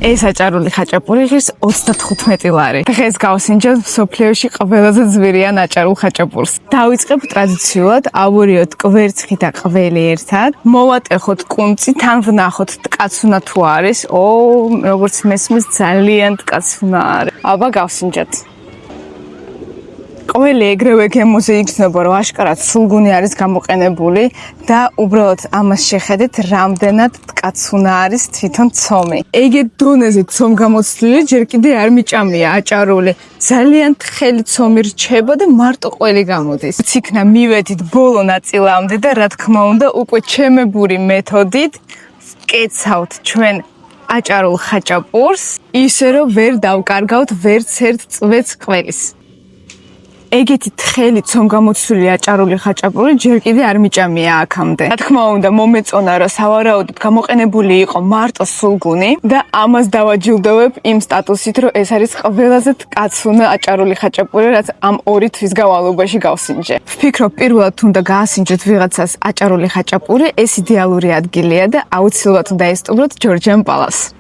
ეს აჭარული ხაჭაპური ღირს 35 ლარი. დღეს გავსინჯოთ მსოფლიოში ყველაზე ძვირიან აჭარულ ხაჭაპურს. დავიწყებ ტრადიციულად, ავორიოთ კვერცხი და ყველი ერთად. მოვატეხოთ კუნწი, თან ვნახოთ ткаცუნა თუ არის. როგორც მესმის ძალიან ткаცუნა არის. აბა გავსინჯოთ. ყველი ეგრევე გემოზე იგრძნობა, რომ აშკარად სულგუნი არის გამოყენებული და უბრალოდ ამას შეხედეთ, რამდენად ткаცუნა არის თვითონ ცომი. ეგეთ დონეზე ცომგამოცდილი ჯერ კიდე არ მიჭამია აჭარული. ძალიან თხელი ცომი რჩება და მარტო ყველი გამოდის. იქნა მივედით ბოლო ნაწილამდე და რა თქმა უნდა, უკვე ჩემებური მეთოდით ვკეცავთ ჩვენ აჭარულ ხაჭაპურს, ისე რომ ვერ დავკარგავთ ვერც ერთ წვეც ყველის. ეგეთი თხელი ცომგამოცდილი აჭარული ხაჭაპური ჯერ კიდე არ მიჭამია აქამდე. რა თქმა უნდა, მომეწონა რომ სავარაუდოდ გამოყენებული იყო მარტო სულგუნი და ამას დავაჯილდოვებ იმ სტატუსით, რომ ეს არის ყველაზე ткаცუნა აჭარული ხაჭაპური, რაც ამ 2 თვის განმავლობაში გავსინჯე. ვფიქრობ, პირველად უნდა გაასინჯოთ ვიღაცას აჭარული ხაჭაპური, ეს იდეალური ადგილია და აუცილებლად უნდა ესტუმროთ ჯორჯიან პალას.